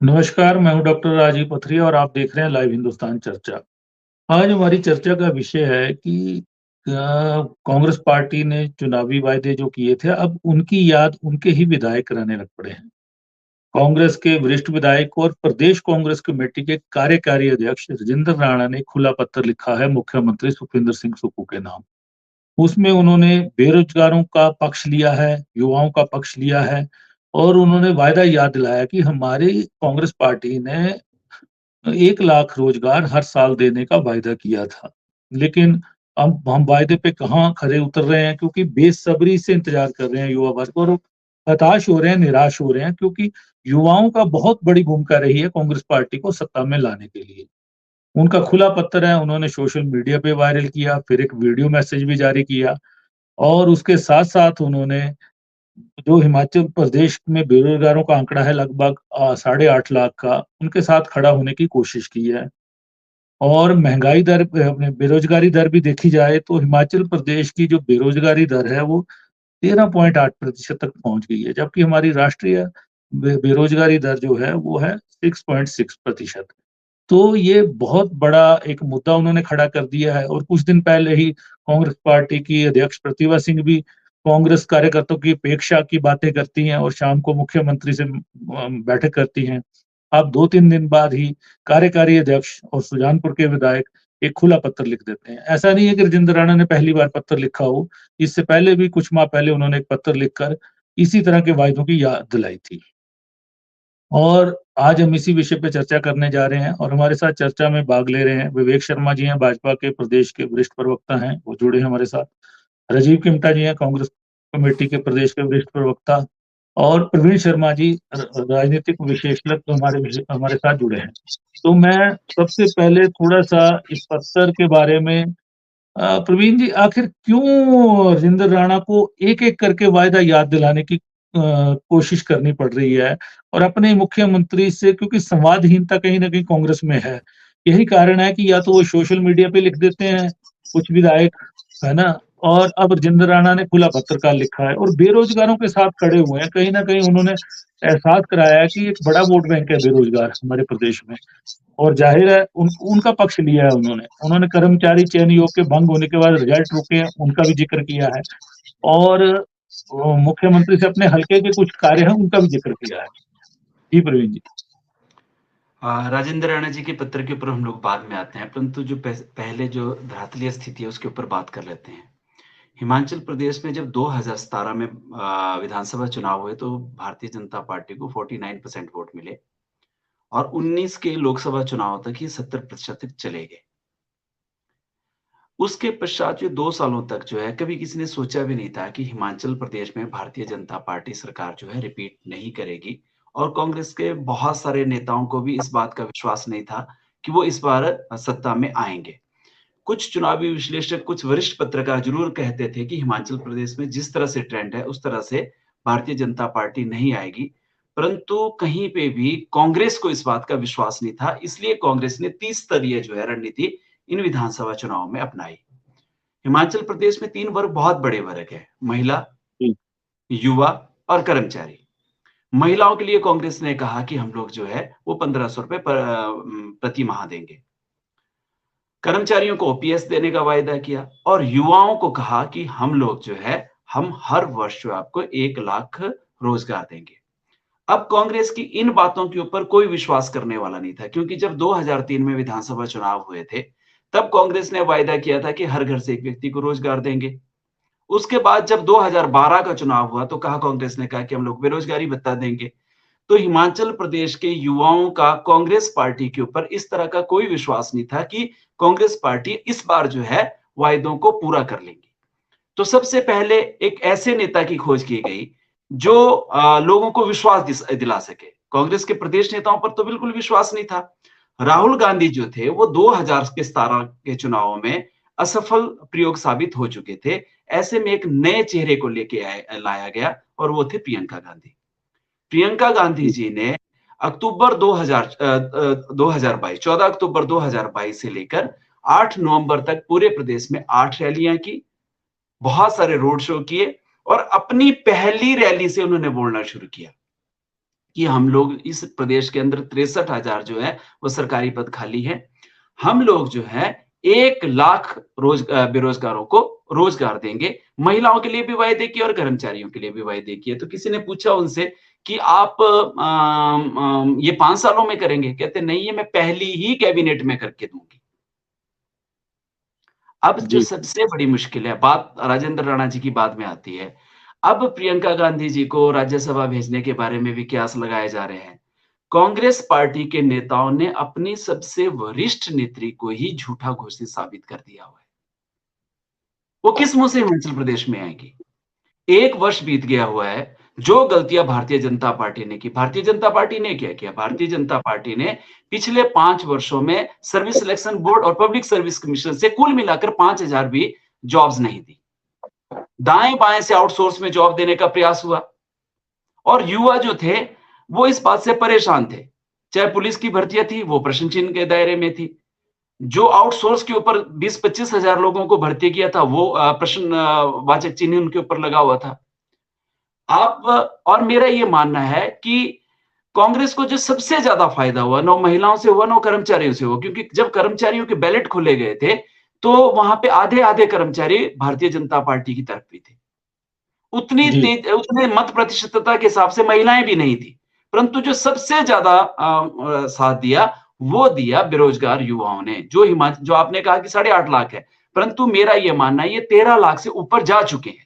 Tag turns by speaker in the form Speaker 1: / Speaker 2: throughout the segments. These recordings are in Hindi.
Speaker 1: नमस्कार, मैं हूँ डॉक्टर राजीव पथरिया और आप देख रहे हैं लाइव हिंदुस्तान चर्चा। आज हमारी चर्चा का विषय है कि कांग्रेस पार्टी ने चुनावी वायदे जो किए थे, अब उनकी याद उनके ही विधायक कराने लग पड़े हैं। कांग्रेस के वरिष्ठ विधायक और प्रदेश कांग्रेस कमेटी के कार्यकारी अध्यक्ष राजेंद्र राणा ने खुला पत्र लिखा है मुख्यमंत्री सुखविंदर सिंह सुक्खू के नाम। उसमें उन्होंने बेरोजगारों का पक्ष लिया है, युवाओं का पक्ष लिया है और उन्होंने वायदा याद दिलाया कि हमारी कांग्रेस पार्टी ने 1 लाख रोजगार हर साल देने का वायदा किया था। लेकिन अब हम वायदे पे कहाँ खरे उतर रहे हैं क्योंकि बेसब्री से इंतज़ार कर रहे हैं युवा वर्ग और हताश हो रहे हैं, निराश हो रहे हैं क्योंकि युवाओं का बहुत बड़ी भूमिका रही है कांग्रेस पार्टी को सत्ता में लाने के लिए। उनका खुला पत्र है, उन्होंने सोशल मीडिया पे वायरल किया, फिर एक वीडियो मैसेज भी जारी किया और उसके साथ-साथ उन्होंने जो हिमाचल प्रदेश में बेरोज़गारों का आंकड़ा है लगभग साढ़े 8 लाख का, उनके साथ खड़ा होने की कोशिश की है। और महँगाई दर अपने बेरोज़गारी दर भी देखी जाए तो हिमाचल प्रदेश की जो बेरोज़गारी दर है वो 13.8% तक पहुँच गई है, जबकि हमारी राष्ट्रीय बेरोज़गारी दर जो है वो है 6.6%। तो ये बहुत बड़ा एक मुद्दा उन्होंने खड़ा कर दिया है और कुछ दिन पहले ही कांग्रेस पार्टी की अध्यक्ष प्रतिभा सिंह भी कांग्रेस कार्यकर्ताओं की उपेक्षा की बातें करती हैं और शाम को मुख्यमंत्री से बैठक करती हैं। अब 2-3 दिन बाद ही कार्यकारी अध्यक्ष और सुजानपुर के विधायक एक खुला पत्र लिख देते हैं। ऐसा नहीं है कि राजेंद्र राणा ने पहली बार पत्र लिखा हो, इससे पहले भी कुछ माह पहले उन्होंने एक पत्र लिखकर इसी तरह के वायदों की याद दिलाई थी। और आज हम इसी विषय पे चर्चा करने जा रहे हैं और हमारे साथ चर्चा में भाग ले रहे हैं विवेक शर्मा जी हैं, भाजपा के प्रदेश के वरिष्ठ प्रवक्ता हैं, वो जुड़े हैं हमारे साथ। राजीव किमटा जी हैं, कांग्रेस कमेटी के प्रदेश के वरिष्ठ प्रवक्ता और प्रवीण शर्मा जी राजनीतिक विशेषज्ञ हमारे साथ जुड़े हैं। तो मैं सबसे पहले थोड़ा-सा इस पत्र के बारे में प्रवीण जी आखिर क्यों राजेंद्र राणा को एक-एक करके वायदा याद दिलाने की कोशिश करनी पड़ रही है और अपने मुख्यमंत्री से क्योंकि संवादहीनता कहीं न कहीं कांग्रेस में है। यही कारण है कि या तो वो सोशल मीडिया पे लिख देते हैं कुछ विधायक, है ना? और अब राजेंद्र राणा ने खुला पत्रकार लिखा है और बेरोज़गारों के साथ खड़े हुए हैं। कहीं न कहीं उन्होंने एहसास कराया है कि एक बड़ा वोट बैंक है बेरोज़गार हमारे प्रदेश में। और ज़ाहिर है उनका पक्ष लिया है उन्होंने। उन्होंने कर्मचारी चयन आयोग के भंग होने के बाद रिज़ल्ट रुके हैं, उनका भी ज़िक्र किया है और मुख्यमंत्री से अपने हल्के के कुछ कार्य हैं, उनका भी ज़िक्र किया है। जी, प्रवीण जी।
Speaker 2: राजेंद्र राणा जी के पत्र के ऊपर हम लोग बाद में आते हैं, परंतु जो पहले जो धरातलीय स्थिति है उसके ऊपर बात कर लेते हैं। हिमाचल प्रदेश में जब 2017 में विधानसभा चुनाव हुए तो भारतीय जनता पार्टी को 49% वोट मिले और 19 के लोकसभा चुनाव तक ये 70% तक चले गए। उसके पश्चात जो 2 सालों तक जो है कभी किसी ने सोचा भी नहीं था कि हिमाचल प्रदेश में भारतीय जनता पार्टी सरकार जो है रिपीट नहीं करेगी और कांग्रेस के बहुत सारे नेताओं को भी इस बात का विश्वास नहीं था कि वो इस बार सत्ता में आएँगे। कुछ चुनावी विश्लेषक, कुछ वरिष्ठ पत्रकार ज़रूर कहते थे कि हिमाचल प्रदेश में जिस तरह से ट्रेंड है, उस तरह से भारतीय जनता पार्टी नहीं आएगी। परंतु कहीं पे भी कांग्रेस को इस बात का विश्वास नहीं था, इसलिए कांग्रेस ने 30 स्तरीय जो है रणनीति इन विधानसभा चुनाव में अपनाई। हिमाचल प्रदेश में 3 वर्ग बहुत बड़े वर्ग हैं, महिला,
Speaker 1: जी,
Speaker 2: युवा और कर्मचारी। महिलाओं के लिए कांग्रेस ने कहा कि हम लोग जो है वो ₹1500 प्रति माह देंगे। कर्मचारियों को ओपीएस देने का वायदा किया और युवाओं को कहा कि हम लोग जो है, हम हर वर्ष जो आपको 1 लाख रोजगार देंगे। अब कांग्रेस की इन बातों के ऊपर कोई विश्वास करने वाला नहीं था क्योंकि जब 2003 में विधानसभा चुनाव हुए थे, तब कांग्रेस ने वायदा किया था कि हर घर से एक व्यक्ति को रोजगार देंगे। उसके बाद जब 2012 का चुनाव हुआ तो कहा कांग्रेस ने कहा कि हम लोग बेरोजगारी भत्ता देंगे। तो हिमाचल प्रदेश के युवाओं का कांग्रेस पार्टी के ऊपर इस तरह का कोई विश्वास नहीं था कि कांग्रेस पार्टी इस बार जो है वायदों को पूरा कर लेंगी। तो सबसे पहले एक ऐसे नेता की खोज की गई जो लोगों को विश्वास दिला सके। कांग्रेस के प्रदेश नेताओं पर तो बिल्कुल विश्वास नहीं था। राहुल गांधी जो थे वो 2017 के चुनावों में असफल प्रयोग साबित हो चुके थे। ऐसे में एक नए चेहरे को लाया गया और वो थे प्रियंका गांधी। प्रियंका गांधी
Speaker 1: जी,
Speaker 2: जी ने अक्टूबर 2022 14 अक्टूबर 2022 से लेकर 8 नवंबर तक पूरे प्रदेश में 8 रैलियां की, बहुत सारे रोड शो किए और अपनी पहली रैली से उन्होंने बोलना शुरू किया कि हम लोग इस प्रदेश के अंदर 63,000 जो है वो सरकारी पद खाली है, हम लोग जो है 1 लाख बेरोजगारों को रोजगार देंगे। महिलाओं के लिए भी वायदे किए और कर्मचारियों के लिए भी वायदे किए। तो किसी ने पूछा उनसे कि आप ये 5 सालों में करेंगे? कहते नहीं, ये मैं पहली ही कैबिनेट में करके दूंगी। अब जो
Speaker 1: जी,
Speaker 2: सबसे बड़ी मुश्किल है, बात राजेंद्र राणा जी की बाद में आती है। अब प्रियंका गांधी जी को राज्यसभा भेजने के बारे में भी कयास लगाए जा रहे हैं। कांग्रेस पार्टी के नेताओं ने अपनी सबसे वरिष्ठ नेत्री को ही झूठा घोषित साबित कर दिया हुआ है। वो किस मुंह से हिमाचल प्रदेश में आएगी? 1 वर्ष बीत गया हुआ है। जो गलतियां भारतीय जनता पार्टी ने की, भारतीय जनता पार्टी ने क्या किया? भारतीय जनता पार्टी ने पिछले 5 वर्षों में सर्विस सिलेक्शन बोर्ड और पब्लिक सर्विस कमीशन से कुल मिलाकर 5,000 भी जॉब्स नहीं दी। दाएं बाएं से आउटसोर्स में जॉब देने का प्रयास हुआ और युवा जो थे वो इस बात से परेशान थे। चाहे पुलिस की भर्तियां थी, वो प्रश्न चिन्ह के दायरे में थी। जो आउटसोर्स के ऊपर 20-25 हजार लोगों को भर्ती किया था, वो प्रश्न वाचक चिन्ह उनके ऊपर लगा हुआ था। आप और मेरा ये मानना है कि कांग्रेस को जो सबसे ज्यादा फायदा हुआ, न महिलाओं से हुआ, न कर्मचारियों से हुआ, क्योंकि जब कर्मचारियों के बैलेट खोले गए थे, तो वहां पे आधे आधे कर्मचारी भारतीय जनता पार्टी की तरफ भी थे।
Speaker 1: जी,
Speaker 2: उतने मत प्रतिशतता के हिसाब से महिलाएं भी नहीं थी, परंतु जो सबसे ज्यादा साथ दिया, वो दिया बेरोजगार युवाओं ने। जो आपने कहा कि 8.5 लाख है, परंतु मेरा यह मानना है ये 13 लाख से ऊपर जा चुके हैं।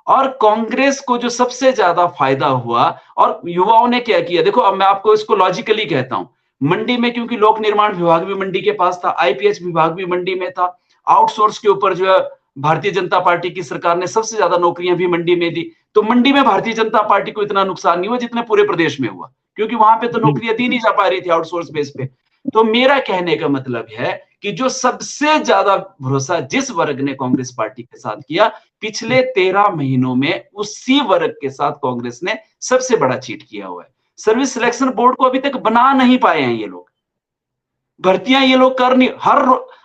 Speaker 2: और कांग्रेस को जो सबसे ज्यादा फायदा हुआ, और युवाओं ने क्या किया, देखो अब मैं आपको इसको लॉजिकली कहता हूं। मंडी में, क्योंकि लोक निर्माण विभाग भी मंडी के पास था, आईपीएच विभाग भी मंडी में था, आउटसोर्स के ऊपर जो है भारतीय जनता पार्टी की सरकार ने सबसे ज्यादा नौकरियां भी मंडी में दी। तो मंडी में भारतीय जनता पार्टी को इतना नुकसान नहीं हुआ जितने पूरे प्रदेश में हुआ, क्योंकि वहां पे तो
Speaker 1: जी,
Speaker 2: नौकरियां दी नहीं जा पा रही थी आउटसोर्स बेस पे। तो मेरा कहने का मतलब है कि जो सबसे ज्यादा भरोसा जिस वर्ग ने कांग्रेस पार्टी के साथ किया, पिछले 13 महीनों में उसी वर्ग के साथ कांग्रेस ने सबसे बड़ा चीट किया हुआ है। सर्विस सिलेक्शन बोर्ड को अभी तक बना नहीं पाए हैं ये लोग। भर्तियां ये लोग कर नहीं,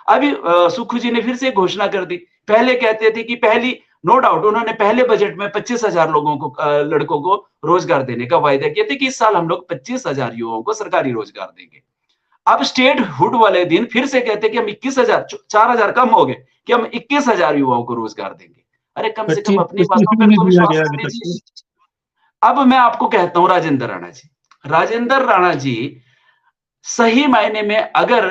Speaker 2: अभी सुखू जी ने फिर से घोषणा कर दी। पहले कहते थे कि पहली, नो डाउट उन्होंने पहले बजट में 25,000 लोगों को, लड़कों को रोजगार देने का वायदा किया था कि इस साल हम लोग 25,000 युवाओं को सरकारी रोजगार देंगे। अब स्टेट हुड वाले दिन फिर से कहते कि हम 21,000, 4,000 कम हो गए, कि हम 21,000 युवाओं को रोजगार देंगे। अरे कम से कम
Speaker 1: 25
Speaker 2: अपनी
Speaker 1: 25
Speaker 2: बातों
Speaker 1: भी
Speaker 2: पर
Speaker 1: नहीं
Speaker 2: तो
Speaker 1: दिया
Speaker 2: विश्वास
Speaker 1: गया
Speaker 2: कर
Speaker 1: अभी तक तो।
Speaker 2: लीजिए। अब मैं आपको कहता हूं राजेंद्र राणा जी, राजेंद्र राणा जी सही मायने में अगर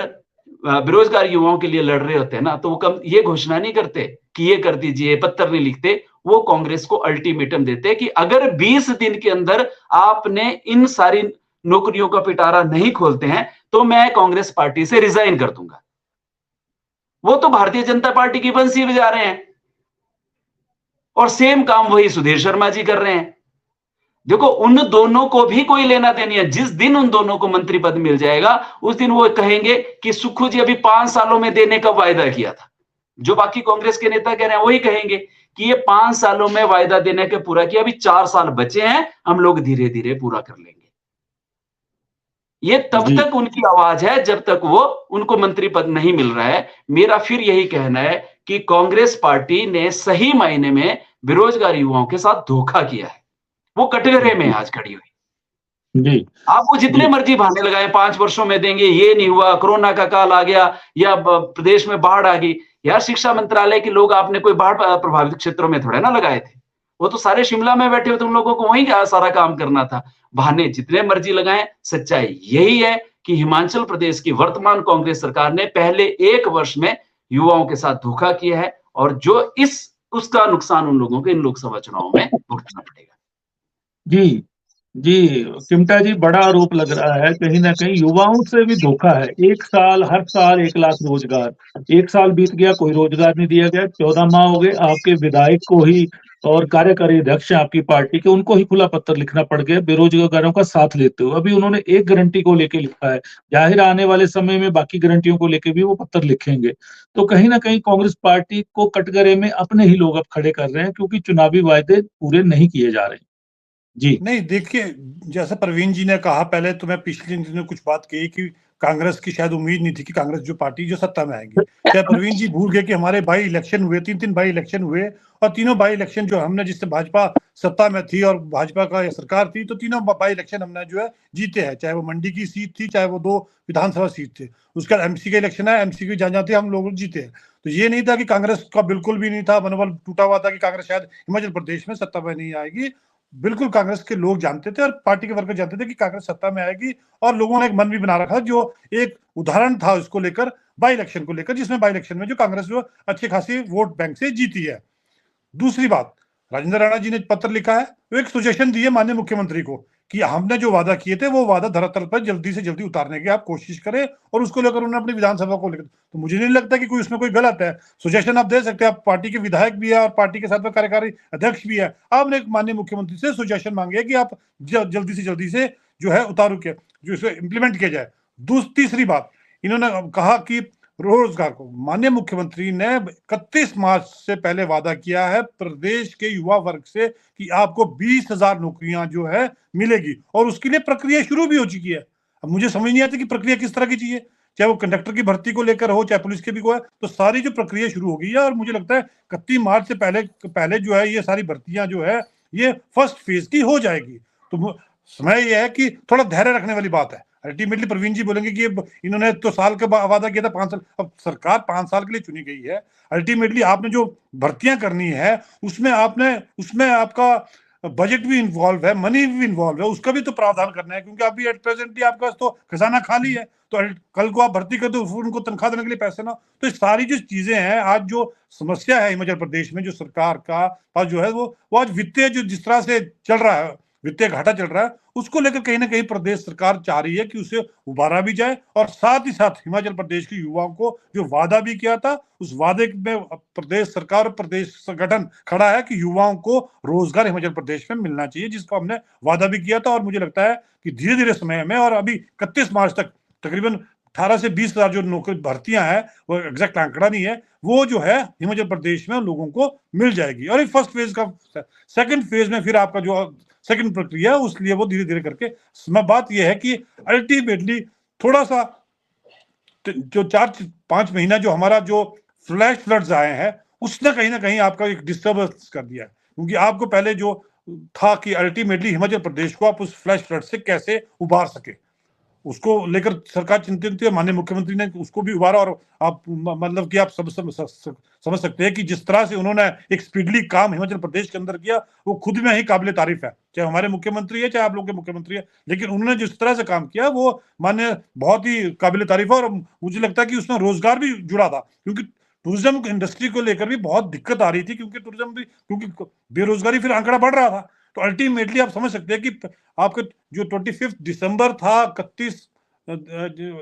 Speaker 2: बेरोजगार युवाओं के लिए लड़ रहे होते हैं ना, तो वो कम ये घोषणा नहीं करते कि ये कर दीजिए, पत्र नहीं लिखते। वो कांग्रेस को अल्टीमेटम देते कि अगर 20 दिन के अंदर आपने इन सारी नौकरियों का पिटारा नहीं खोलते हैं, तो मैं कांग्रेस पार्टी से रिजाइन कर दूंगा। वो तो भारतीय जनता पार्टी की बंसी बजा रहे हैं, और सेम काम वही सुधीर शर्मा जी कर रहे हैं। देखो, उन दोनों को भी कोई लेना देनी है। जिस दिन उन दोनों को मंत्री पद मिल जाएगा, उस दिन वो कहेंगे कि सुक्खू जी अभी 5 सालों में देने का वायदा किया था। जो बाकी कांग्रेस के नेता कह रहे हैं वही कहेंगे कि ये 5 सालों में वायदा देने के पूरा किया, अभी 4 साल बचे हैं, हम लोग धीरे धीरे पूरा कर लेंगे। ये तब
Speaker 1: जी,
Speaker 2: तक उनकी आवाज है जब तक वो, उनको मंत्री पद नहीं मिल रहा है। मेरा फिर यही कहना है कि कांग्रेस पार्टी ने सही मायने में बेरोजगार युवाओं के साथ धोखा किया है। वो कटघरे में आज खड़ी हुई।
Speaker 1: जी,
Speaker 2: आप वो जितने
Speaker 1: जी,
Speaker 2: मर्जी बहाने लगाए, 5 वर्षों में देंगे, ये नहीं हुआ, कोरोना का काल आ गया, या प्रदेश में बाढ़ आ गई। यार, शिक्षा मंत्रालय के लोग आपने कोई बाढ़ प्रभावित क्षेत्रों में थोड़े ना लगाए थे। वो तो सारे शिमला में बैठे हुए थे, उन लोगों को वहीं सारा काम करना था। बहाने जितने मर्जी लगाएं, सच्चाई यही है कि हिमाचल प्रदेश की वर्तमान कांग्रेस सरकार ने पहले 1 वर्ष में युवाओं के साथ धोखा किया है, और जो उसका नुकसान उन लोगों को इन लोकसभा चुनावों में भुगतना पड़ेगा।
Speaker 1: जी, जी, चिमटा जी, बड़ा आरोप लग रहा है, कहीं न कहीं युवाओं से भी धोखा है। 1 साल, हर साल 1 लाख रोज़गार, 1 साल बीत गया, कोई रोज़गार नहीं दिया गया, 14 माह हो गए, आपके विधायक को ही और कार्यकारी अध्यक्ष हैं आपकी पार्टी के, उनको ही खुला पत्र लिखना पड़ गया बेरोज़गारों का साथ लेते हुए। अभी उन्होंने एक गारंटी को लेके लिखा है, ज़ाहिर है आने वाले समय में बाकी गारंटियों को लेके भी वो पत्र लिखेंगे। तो कहीं न कहीं कांग्रेस पार्टी को कटघरे में अपने ही लोग अब खड़े कर रहे हैं, क्योंकि चुनावी वायदे पूरे नहीं किए जा रहे हैं। जी,
Speaker 3: नहीं देखिए, जैसा प्रवीण जी ने कहा, पहले तो मैं पिछले दिनों कुछ बात कही कि कांग्रेस की शायद उम्मीद नहीं थी कि कांग्रेस जो पार्टी जो सत्ता में आएगी। क्या प्रवीण जी भूल गए कि हमारे बाई इलेक्शन हुए, 3 बाई इलेक्शन हुए, और तीनों बाई इलेक्शन जो हमने, जिससे भाजपा सत्ता में थी और भाजपा का सरकार थी, तो तीनों बाई इलेक्शन हमने जो है जीते हैं, चाहे वो मंडी की सीट थी, चाहे वो 2 विधानसभा सीट थे। उसके बाद एमसी का इलेक्शन है, एमसी की जहाँ थे हम लोग जीते हैं। तो ये नहीं था कि कांग्रेस का बिल्कुल भी नहीं था, मनोबल टूटा हुआ था कि कांग्रेस शायद हिमाचल प्रदेश में सत्ता में नहीं आएगी। बिल्कुल कांग्रेस के लोग जानते थे और पार्टी के वर्कर जानते थे कि कांग्रेस सत्ता में आएगी, और लोगों ने एक मन भी बना रखा, जो एक उदाहरण था उसको लेकर, बाई इलेक्शन को लेकर, जिसमें बाई इलेक्शन में जो कांग्रेस जो अच्छी खासी वोट बैंक से जीती है। दूसरी बात, राजेंद्र राणा जी ने पत्र लिखा है, वो एक सजेशन दी है माननीय मुख्यमंत्री को कि हमने जो वादा किए थे वो वादा धरातल पर जल्दी से जल्दी उतारने की आप कोशिश करें, और उसको लेकर उन्होंने अपनी विधानसभा को लेकर, तो मुझे नहीं लगता कि कोई उसमें कोई गलत है। सजेशन आप दे सकते हैं, आप पार्टी के विधायक भी है और पार्टी के साथ में कार्यकारी अध्यक्ष भी है, आपने माननीय मुख्यमंत्री से सजेशन मांगे कि आप जल्दी से जो है उतारू के जो इसे इंप्लीमेंट किया जाए। तीसरी बात, इन्होंने कहा कि रोजगार को, माननीय मुख्यमंत्री ने 31 मार्च से पहले वादा किया है प्रदेश के युवा वर्ग से कि आपको 20,000 नौकरियां जो है मिलेगी, और उसके लिए प्रक्रिया शुरू भी हो चुकी है। अब मुझे समझ नहीं आती कि प्रक्रिया किस तरह की चाहिए, चाहे वो कंडक्टर की भर्ती को लेकर हो, चाहे पुलिस के भी को है, तो सारी जो प्रक्रिया शुरू हो गई है, और मुझे लगता है 31 मार्च से पहले जो है ये सारी भर्तियां जो है ये फर्स्ट फेज की हो जाएगी। तो समय यह है कि थोड़ा धैर्य रखने वाली बात है। अल्टीमेटली प्रवीण जी बोलेंगे कि इन्होंने तो साल का वादा किया था 5 साल, अब सरकार 5 साल के लिए चुनी गई है। अल्टीमेटली आपने जो भर्तियां करनी है उसमें आपका बजट भी इन्वॉल्व है, मनी भी इन्वॉल्व है, उसका भी तो प्रावधान करना है, क्योंकि अभी एट प्रेजेंटली आपके पास तो खजाना खाली है, तो कल को आप भर्ती कर दो, उनको तनख्वाह देने के लिए पैसे ना, तो ये सारी जो चीजें हैं, आज जो समस्या है हिमाचल प्रदेश में, जो सरकार का पास जो है वो आज वित्तीय जो जिस तरह से चल रहा है, वित्तीय घाटा चल रहा है, उसको लेकर कहीं ना कहीं प्रदेश सरकार चाह रही है कि उसे उबारा भी जाए, और साथ ही साथ हिमाचल प्रदेश के युवाओं को जो वादा भी किया था, उस वादे में प्रदेश सरकार और प्रदेश संगठन खड़ा है कि युवाओं को रोजगार हिमाचल प्रदेश में मिलना चाहिए, जिसको हमने वादा भी किया था। और मुझे लगता है कि धीरे धीरे समय में, और अभी 31 मार्च तक तकरीबन 18 से 20,000 जो नौकरी भर्तियां हैं, वो एग्जैक्ट आंकड़ा नहीं है, वो जो है हिमाचल प्रदेश में लोगों को मिल जाएगी। और एक फर्स्ट फेज का, सेकंड फेज में फिर आपका जो सेकंड प्रक्रिया है, उसलिए वो धीरे धीरे करके, बात यह है कि अल्टीमेटली थोड़ा सा जो 4-5 महीना जो हमारा जो फ्लैश फ्लड्स आए हैं, उसने कहीं ना कहीं आपका एक डिस्टर्बेंस कर दिया है, क्योंकि आपको पहले जो था कि अल्टीमेटली हिमाचल प्रदेश को आप उस फ्लैश फ्लड से कैसे उबार सके, उसको लेकर सरकार चिंतित थी। माननीय मुख्यमंत्री ने उसको भी उबारा, और आप मतलब कि आप समझ सकते हैं कि जिस तरह से उन्होंने एक स्पीडली काम हिमाचल प्रदेश के अंदर किया, वो खुद में ही काबिल तारीफ है, चाहे हमारे मुख्यमंत्री है, चाहे आप लोग के मुख्यमंत्री है, लेकिन उन्होंने जिस तरह से काम किया वो मान्य बहुत ही काबिल तारीफ है। और मुझे लगता है कि उसमें रोजगार भी जुड़ा था, क्योंकि टूरिज्म इंडस्ट्री को लेकर भी बहुत दिक्कत आ रही थी, क्योंकि बेरोजगारी फिर आंकड़ा बढ़ रहा था। तो अल्टीमेटली आप समझ सकते हैं कि आपके जो 25 दिसंबर था, 31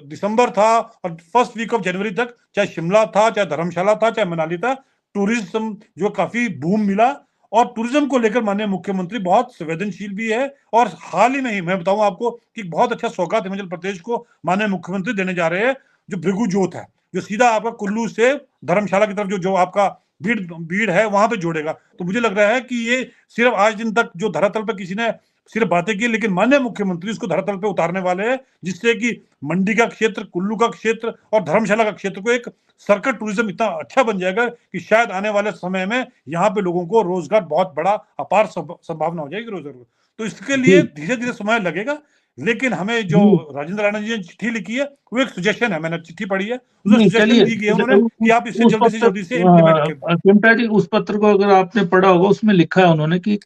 Speaker 3: दिसंबर था, और फर्स्ट वीक ऑफ जनवरी तक, चाहे शिमला था, चाहे धर्मशाला था, चाहे मनाली था, टूरिज्म जो काफी बूम मिला। और टूरिज्म को लेकर माननीय मुख्यमंत्री बहुत संवेदनशील भी है, और हाल ही में ही मैं बताऊं आपको कि बहुत अच्छा सौगात हिमाचल प्रदेश को माननीय मुख्यमंत्री देने जा रहे हैं, जो भृगु जोत है, जो सीधा आपका कुल्लू से धर्मशाला की तरफ जो आपका भीड़ है वहां पे जोड़ेगा। तो मुझे लग रहा है कि ये सिर्फ आज दिन तक जो धरातल पर किसी ने सिर्फ बातें की, लेकिन माननीय मुख्यमंत्री उसको धरातल पे उतारने वाले हैं, जिससे कि मंडी का क्षेत्र, कुल्लू का क्षेत्र और धर्मशाला का क्षेत्र को एक सर्किट टूरिज्म इतना अच्छा बन जाएगा कि शायद आने वाले समय में यहाँ पे लोगों को रोजगार बहुत बड़ा अपार संभावना हो जाएगी रोजगार। तो इसके लिए धीरे धीरे समय लगेगा, लेकिन हमें जो राजेंद्र राणा जी ने चिट्ठी लिखी है वो एक सजेशन है, मैंने चिट्ठी पढ़ी है, उसमें सजेशन दी गई है उन्होंने कि आप इसे जल्दी से इम्प्लीमेंट करें।
Speaker 1: चिमटा जी, उस पत्र को अगर आपने पढ़ा होगा, उसमें लिखा है उन्होंने कि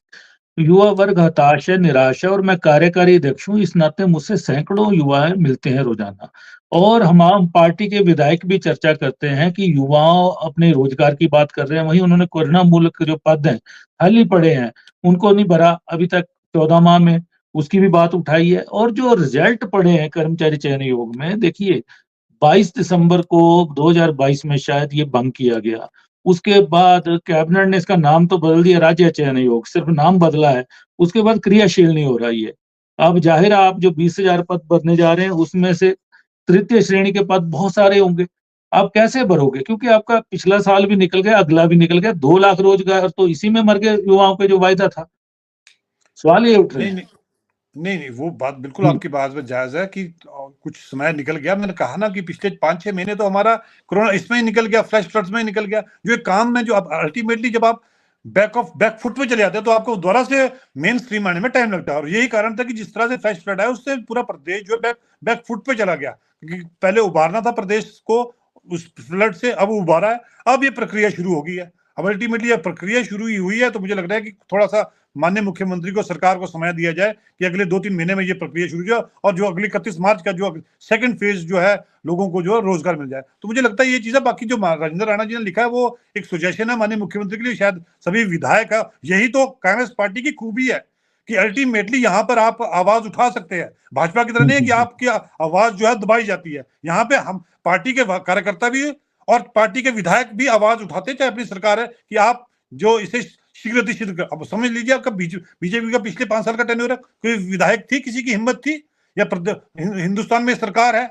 Speaker 1: युवा वर्ग हताश है, निराश है, और मैं कार्यकारी अध्यक्ष हूँ, इस नाते मुझसे सैकड़ों युवाएं मिलते हैं रोजाना, और हम पार्टी के विधायक भी चर्चा करते हैं कि युवाओं अपने रोजगार की बात कर रहे हैं, वहीं उन्होंने कोरोना मूलक जो पद हैं खाली पड़े हैं उनको नहीं भरा अभी तक 14 माह में, उसकी भी बात उठाई है। और जो रिजल्ट पड़े हैं कर्मचारी चयन आयोग में, देखिए 22 दिसंबर को 2022 में शायद ये भंग किया गया, उसके बाद कैबिनेट ने इसका नाम तो बदल दिया, राज्य चयन आयोग, सिर्फ नाम बदला है, उसके बाद क्रियाशील नहीं हो रहा ये। अब जाहिर है आप जो 20,000 पद भरने जा रहे हैं उसमें से तृतीय श्रेणी के पद बहुत सारे होंगे, आप कैसे भरोगे, क्योंकि आपका पिछला साल भी निकल गया, अगला भी निकल गया, 2 लाख रोजगार तो इसी में मर गए युवाओं के जो वायदा था। सवाल ये उठ रहे हैं।
Speaker 3: नहीं, वो बात बिल्कुल आपकी बात में जायज़ है कि कुछ समय निकल गया। मैंने कहा ना कि पिछले 5-6 महीने तो हमारा कोरोना इसमें ही निकल गया, फ्लैश फ्लड्स में ही निकल गया। जो एक काम में जो आप अल्टीमेटली जब आप बैक फुट पे चले जाते हैं, तो आपको दोबारा से मेन स्ट्रीम आने में टाइम लगता है। और यही कारण था कि जिस तरह से फ्लैश फ्लड आया, उससे पूरा प्रदेश जो है बैक फुट पे चला गया। क्योंकि पहले उबारना था प्रदेश को उस फ्लड से, अब उबारा है, अब ये प्रक्रिया शुरू हो गई है। अब अल्टीमेटली ये प्रक्रिया शुरू ही हुई है, तो मुझे लग रहा है कि थोड़ा-सा माननीय मुख्यमंत्री को, सरकार को समय दिया जाए कि अगले 2-3 महीने में ये प्रक्रिया शुरू हो जाए और जो अगली 31 मार्च का जो सेकंड फेज जो है, लोगों को जो है रोजगार मिल जाए। तो मुझे लगता है ये चीजें, बाकी जो राजेंद्र राणा जी ने लिखा है वो एक सजेशन है माननीय मुख्यमंत्री के लिए, शायद सभी विधायक है। यही तो कांग्रेस पार्टी की खूबी है कि अल्टीमेटली यहाँ पर आप आवाज उठा सकते हैं। भाजपा की तरह नहीं है कि आपकी आवाज जो है दबाई जाती है। यहाँ पे हम पार्टी के कार्यकर्ता भी और पार्टी के विधायक भी आवाज उठाते, चाहे अपनी सरकार है, कि आप जो इसे शीघ्र अब समझ लीजिए, आपका बीजेपी का पिछले 5 साल का टेन्योर है, कोई विधायक थी, किसी की हिम्मत थी? या हिंदुस्तान में सरकार है,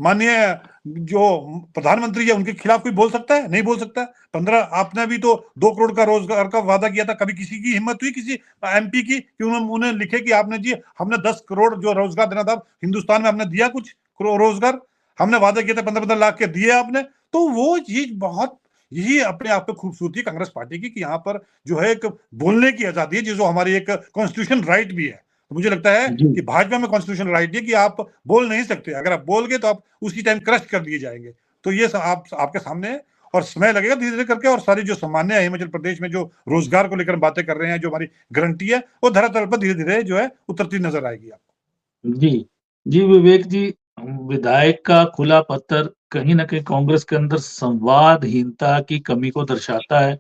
Speaker 3: माननीय जो प्रधानमंत्री है, उनके खिलाफ कोई बोल सकता है? नहीं बोल सकता। 15 आपने भी तो 2 करोड़ का रोजगार का वादा किया था। कभी किसी की हिम्मत हुई, किसी एमपी की, कि उन्हें लिखे कि आपने जी हमने 10 करोड़ जो रोजगार देना था हिंदुस्तान में, हमने दिया कुछ रोजगार? हमने वादा किया था 15-15 लाख के, दिए आपने? तो वो चीज बहुत, यही अपने आप में खूबसूरती है कांग्रेस पार्टी की, कि यहाँ पर जो है एक बोलने की आजादी है, जो हमारी एक कॉन्स्टिट्यूशन राइट भी है। तो मुझे लगता है कि भाजपा में कॉन्स्टिट्यूशन राइट है कि आप बोल नहीं सकते, अगर आप बोल गए तो आप उसी टाइम क्रश कर दिए जाएंगे। तो ये आपके सामने है और समय लगेगा धीरे धीरे करके। और सारी जो सामान्य हिमाचल प्रदेश में जो रोजगार को लेकर बातें कर रहे हैं, जो हमारी गारंटी है, वो धरातल पर धीरे धीरे जो है उतरती नजर आएगी आपको।
Speaker 1: जी, जी विवेक जी, विधायक का खुला पत्र कहीं न कहीं कांग्रेस के अंदर संवादहीनता की कमी को दर्शाता है।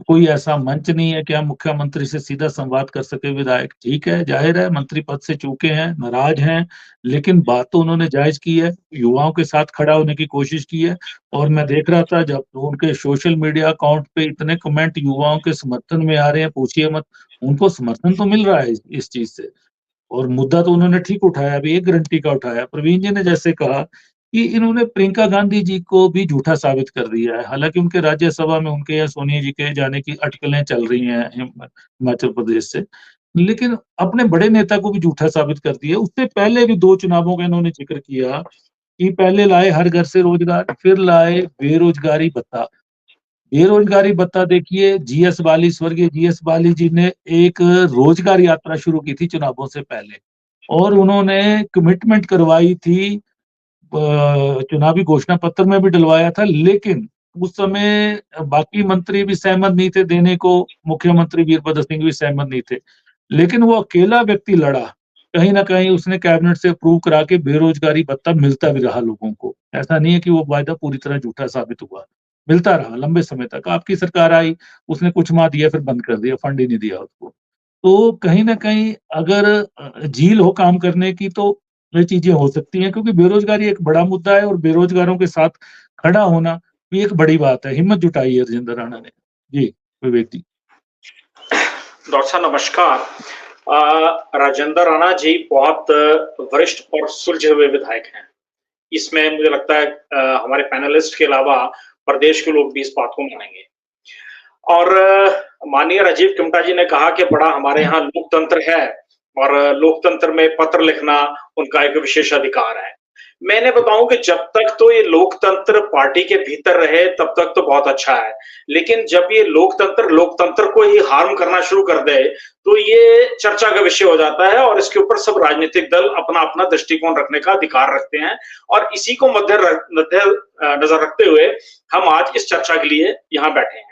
Speaker 1: कोई ऐसा मंच नहीं है कि हम मुख्यमंत्री से सीधा संवाद कर सके विधायक। ठीक है, जाहिर है मंत्री पद से चूके हैं, नाराज हैं, लेकिन बात तो उन्होंने जायज़ की है, युवाओं के साथ खड़ा होने की कोशिश की है। और मैं देख रहा था जब उनके सोशल मीडिया अकाउंट पे इतने कमेंट युवाओं के समर्थन में आ रहे हैं, पूछिए मत। उनको समर्थन तो मिल रहा है इस चीज़ से। और मुद्दा तो उन्होंने ठीक उठाया, अभी एक गारंटी का उठाया। प्रवीण जी ने जैसे कहा कि इन्होंने प्रियंका गांधी जी को भी झूठा साबित कर दिया है। हालाँकि उनके राज्यसभा में उनके या सोनिया जी के जाने की अटकलें चल रही हैं हिमाचल प्रदेश से। लेकिन अपने बड़े नेता को भी झूठा साबित कर दिया। उससे पहले भी 2 चुनावों का इन्होंने ज़िक्र किया कि पहले लाए हर घर से रोजगार, फिर लाए बेरोजगारी भत्ता। बेरोजगारी भत्ता देखिए, जीएस बाली, स्वर्गीय जीएस बाली जी ने एक रोजगार यात्रा शुरू की थी चुनावों से पहले और उन्होंने कमिटमेंट करवाई थी, चुनावी घोषणा पत्र में भी डलवाया था, लेकिन उस समय बाकी मंत्री भी सहमत नहीं थे देने को, मुख्यमंत्री वीरभद्र सिंह भी सहमत नहीं थे। लेकिन वो अकेला व्यक्ति लड़ा, कहीं न कहीं उसने कैबिनेट से अप्रूव करा के बेरोजगारी भत्ता मिलता भी रहा लोगों को। ऐसा नहीं है कि वो वायदा पूरी तरह झूठा साबित हुआ, मिलता रहा लंबे समय तक। आपकी सरकार आई, उसने कुछ माह दिया फिर बंद कर दिया, फंड ही नहीं दिया उसको। तो कहीं न कहीं अगर झील हो काम करने की तो ये चीज़ें हो सकती हैं, क्योंकि बेरोज़गारी एक बड़ा मुद्दा है और बेरोज़गारों के साथ खड़ा होना भी एक बड़ी बात है। हिम्मत जुटाई है राजेंद्र राणा ने। जी, विवेक जी।
Speaker 4: डॉक्टर साहब नमस्कार। राजेंद्र राणा जी बहुत वरिष्ठ और सुलझे हुए विधायक हैं। इसमें मुझे लगता है हमारे पैनलिस्ट के अलावा प्रदेश के लोग भी इस बात को मानेंगे। और माननीय राजीव किमटा जी ने कहा कि बड़ा हमारे यहाँ लोकतंत्र है और लोकतंत्र में पत्र लिखना उनका एक विशेष अधिकार है। मैंने बताऊं कि जब तक तो ये लोकतंत्र पार्टी के भीतर रहे तब तक तो बहुत अच्छा है, लेकिन जब ये लोकतंत्र को ही हार्म करना शुरू कर दे तो ये चर्चा का विषय हो जाता है और इसके ऊपर सब राजनीतिक दल अपना अपना दृष्टिकोण रखने का अधिकार रखते हैं। और इसी को मध्य नजर रखते हुए हम आज इस चर्चा के लिए यहाँ बैठे हैं।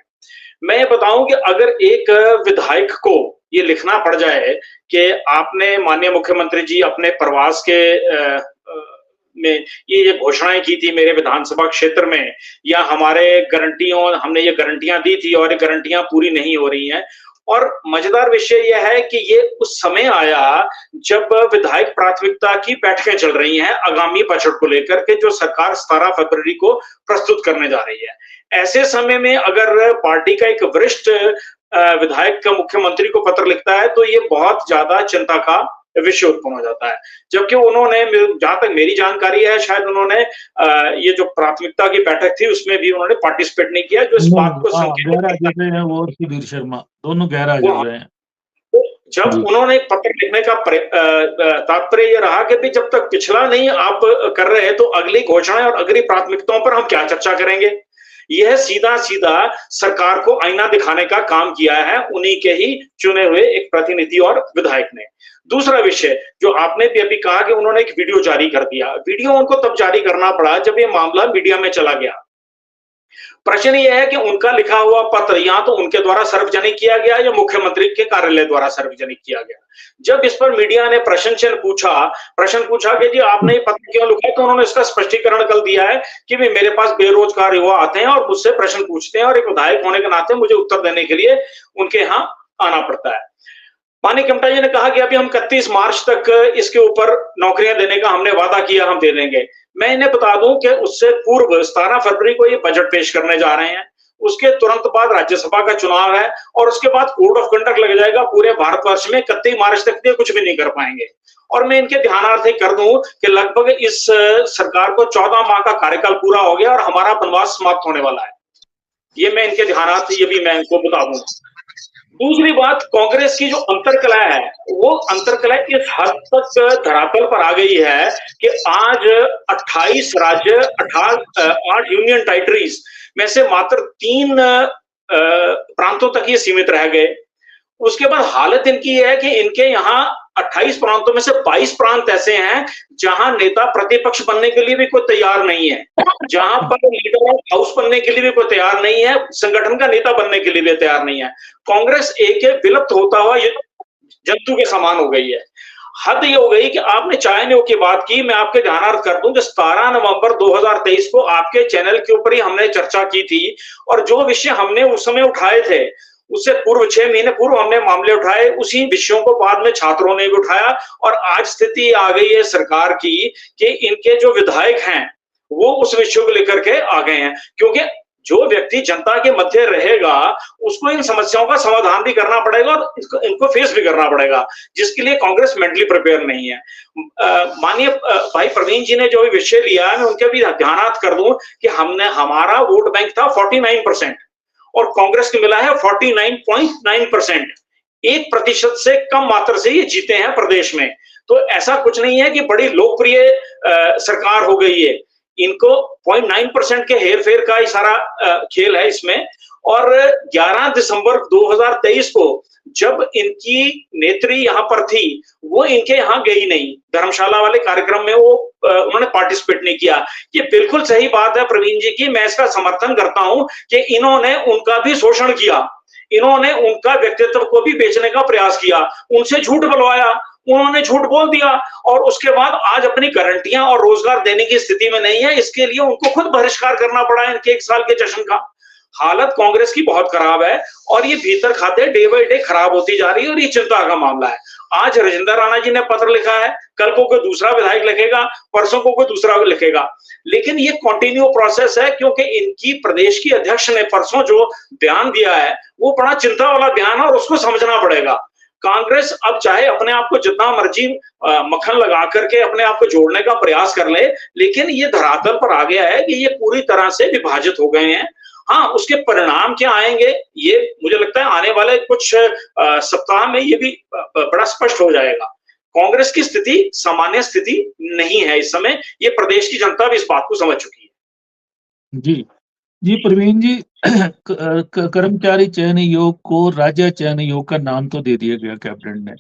Speaker 4: मैं ये बताऊं कि अगर एक विधायक को ये लिखना पड़ जाए कि आपने माननीय मुख्यमंत्री जी अपने प्रवास के में ये घोषणाएं की थी मेरे विधानसभा क्षेत्र में, या हमने ये गारंटियां दी थी और ये गारंटियां पूरी नहीं हो रही हैं। और मजेदार विषय यह है कि ये उस समय आया जब विधायक प्राथमिकता की बैठकें चल रही हैं आगामी बजट को लेकर के, जो सरकार 17 फरवरी को प्रस्तुत करने जा रही है। ऐसे समय में अगर पार्टी का एक वरिष्ठ विधायक का मुख्यमंत्री को पत्र लिखता है तो ये बहुत ज्यादा चिंता का विषय उत्पन्न हो जाता है। जबकि उन्होंने, जहां तक मेरी जानकारी है, शायद उन्होंने ये जो प्राथमिकता की बैठक थी उसमें भी उन्होंने पार्टिसिपेट नहीं किया, जो इस बात को
Speaker 1: गैर हाजिर रहे हैं वो और सुधीर शर्मा, दोनों गैर हाजिर रहे हैं।
Speaker 4: जब उन्होंने पत्र लिखने का तात्पर्य ये रहा कि जब तक पिछला नहीं आप कर रहे हैं तो अगली घोषणाएं और अगली प्राथमिकताओं पर हम क्या चर्चा करेंगे। यह सीधा सीधा सरकार को आईना दिखाने का काम किया है उन्हीं के ही चुने हुए एक प्रतिनिधि और विधायक ने। दूसरा विषय जो आपने भी अभी कहा कि उन्होंने एक वीडियो जारी कर दिया। वीडियो उनको तब जारी करना पड़ा जब ये मामला मीडिया में चला गया। प्रश्न यह है कि उनका लिखा हुआ पत्र या तो उनके द्वारा सार्वजनिक किया गया या मुख्यमंत्री के कार्यालय द्वारा सार्वजनिक किया गया। जब इस पर मीडिया ने प्रश्न पूछा कि जी आपने ये पत्र क्यों लिखा, तो उन्होंने इसका स्पष्टीकरण कर दिया है कि भी मेरे पास बेरोजगार युवा आते हैं और मुझसे प्रश्न पूछते हैं और एक विधायक होने के नाते मुझे उत्तर देने के लिए उनके यहाँ आना पड़ता है। माननीय कमटा जी ने कहा कि अभी हम 31 मार्च तक इसके ऊपर नौकरियां देने का हमने वादा किया, हम दे देंगे। मैं इन्हें बता दूं कि उससे पूर्व 17 फरवरी को ये बजट पेश करने जा रहे हैं। उसके तुरंत बाद राज्यसभा का चुनाव है और उसके बाद कोड ऑफ कंडक्ट लग जाएगा पूरे भारतवर्ष में। 31 मार्च तक ये कुछ भी नहीं कर पाएंगे। और मैं इनके ध्यानार्थ कर दूं कि लगभग इस सरकार को 14 माह का कार्यकाल पूरा हो गया और हमारा वनवास समाप्त होने वाला है। ये मैं इनके ध्यानार्थ ये भी मैं इनको बता दूं। दूसरी बात, कांग्रेस की जो अंतरकला है वो अंतरकला इस हद तक धरातल पर आ गई है कि आज 28 राज्य 8 यूनियन टेरिटरीज में से मात्र 3 प्रांतों तक ये सीमित रह गए। उसके बाद हालत इनकी है कि इनके यहाँ 28 प्रांतों में से 22 प्रांत ऐसे हैं जहां नेता प्रतिपक्ष बनने के लिए भी कोई तैयार नहीं है, जहां पर लीडर ऑफ हाउस बनने के लिए भी कोई तैयार नहीं है, संगठन का नेता बनने के लिए भी तैयार नहीं है। कांग्रेस एक विलुप्त होता हुआ जंतु के समान हो गई है। हद ये हो गई कि आपने चायनियों की बात की। मैं आपके ध्यानार्थ कर दूं कि 17 नवंबर 2023 को आपके चैनल के ऊपर ही हमने चर्चा की थी और जो विषय हमने उस समय उठाए थे उससे पूर्व 6 महीने पूर्व हमने मामले उठाए, उसी विषयों को बाद में छात्रों ने भी उठाया। और आज स्थिति आ गई है सरकार की कि इनके जो विधायक हैं वो उस विषयों को लेकर के आ गए हैं, क्योंकि जो व्यक्ति जनता के मध्य रहेगा उसको इन समस्याओं का समाधान भी करना पड़ेगा और इनको फेस भी करना पड़ेगा, जिसके लिए कांग्रेस मेंटली प्रिपेयर नहीं है। माननीय भाई प्रवीण जी ने जो विषय लिया है मैं उनके भी ध्यानार्थ कर दूं कि हमारा वोट बैंक था 49% और कांग्रेस को मिला है 49.9%। 1% से कम मात्रा से ये जीते हैं प्रदेश में। तो ऐसा कुछ नहीं है कि बड़ी लोकप्रिय सरकार हो गई है। इनको 0.9% के हेरफेर का ही सारा खेल है इसमें। और 11 दिसंबर 2023 को जब इनकी नेत्री यहाँ पर थी वो इनके यहाँ गई नहीं, धर्मशाला वाले कार्यक्रम में वो उन्होंने पार्टिसिपेट नहीं किया। ये बिल्कुल सही बात है प्रवीण जी की, मैं इसका समर्थन करता हूं कि इन्होंने उनका भी शोषण किया, इन्होंने उनका व्यक्तित्व को भी बेचने का प्रयास किया, उनसे झूठ बुलवाया, उन्होंने झूठ बोल दिया और उसके बाद आज अपनी गारंटियां और रोजगार देने की स्थिति में नहीं है। इसके लिए उनको खुद बहिष्कार करना पड़ा इनके 1 साल के जश्न का। हालत कांग्रेस की बहुत खराब है और ये भीतर खाते डे बाय डे खराब होती जा रही है और ये चिंता का मामला है। आज राजेंद्र राणा जी ने पत्र लिखा है, कल को कोई दूसरा विधायक लिखेगा, परसों को कोई दूसरा लिखेगा, लेकिन ये कंटिन्यू प्रोसेस है क्योंकि इनकी प्रदेश की अध्यक्ष ने परसों जो बयान दिया है वो बड़ा चिंता वाला बयान है और उसको समझना पड़ेगा। कांग्रेस अब चाहे अपने आप को जितना मर्जी मक्खन लगा करके अपने आप को जोड़ने का प्रयास कर ले, लेकिन ये धरातल पर आ गया है कि ये पूरी तरह से विभाजित हो गए हैं। हाँ, उसके परिणाम क्या आएंगे ये मुझे लगता है आने वाले कुछ सप्ताह में ये भी बड़ा स्पष्ट हो जाएगा। कांग्रेस की स्थिति सामान्य स्थिति नहीं है इस समय, ये प्रदेश की जनता भी इस बात को समझ चुकी है।
Speaker 1: जी प्रवीण जी, कर्मचारी चयन आयोग को राज्य चयन आयोग का नाम तो दे दिया गया कैबिनेट ने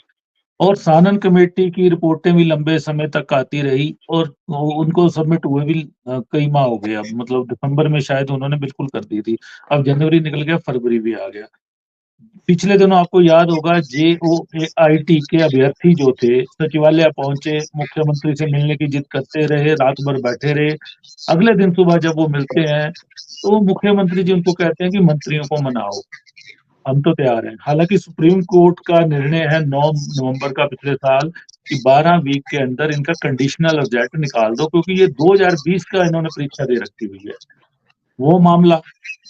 Speaker 1: और सानन कमेटी की रिपोर्टें भी लंबे समय तक आती रही और उनको सबमिट हुए भी कई माह हो गए। अब मतलब दिसंबर में शायद उन्होंने बिल्कुल कर दी थी, अब जनवरी निकल गया, फरवरी भी आ गया। पिछले दिनों आपको याद होगा JOAIT के अभ्यर्थी जो थे सचिवालय पहुंचे, मुख्यमंत्री से मिलने की जिद करते रहे, रात भर बैठे रहे। अगले दिन सुबह जब वो मिलते हैं तो मुख्यमंत्री जी उनको कहते हैं कि मंत्रियों को मनाओ, हम तो तैयार हैं। हालांकि सुप्रीम कोर्ट का निर्णय है 9 नवंबर का पिछले साल कि 12 वीक के अंदर इनका कंडीशनल रिजल्ट निकाल दो, क्योंकि ये 2020 का इन्होंने परीक्षा दे रखी हुई है वो मामला,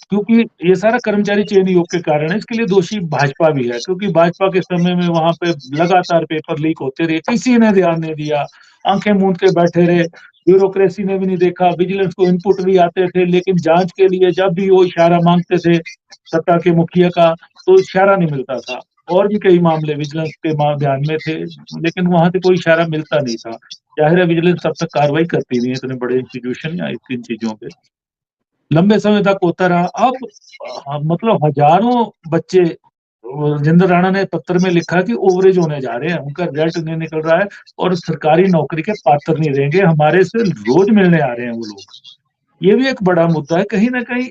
Speaker 1: क्योंकि ये सारा कर्मचारी चयन आयोग के कारण है। इसके लिए दोषी भाजपा भी है, क्योंकि भाजपा के समय में वहां पे लगातार पेपर लीक होते रहे, किसी ने ध्यान नहीं दिया, आंखें मूंद के बैठे रहे, ब्यूरोक्रेसी ने भी नहीं देखा, विजिलेंस को इनपुट भी आते थे लेकिन जांच के लिए जब भी वो इशारा मांगते थे सत्ता के मुखिया का तो इशारा नहीं मिलता था। और भी कई मामले विजिलेंस के ध्यान में थे, लेकिन वहां से कोई इशारा मिलता नहीं था। जाहिर है विजिलेंस तब तक कार्रवाई करती नहीं है इतने बड़े इंस्टीट्यूशन या इन चीजों पे, लंबे समय तक होता रहा। अब मतलब हजारों बच्चे, राजेंद्र राणा ने पत्र में लिखा कि ओवरेज होने जा रहे हैं, उनका रिजल्ट नहीं निकल रहा है और सरकारी नौकरी के पात्र नहीं रहेंगे, हमारे से रोज मिलने आ रहे हैं वो लोग। ये भी एक बड़ा मुद्दा है कहीं ना कहीं।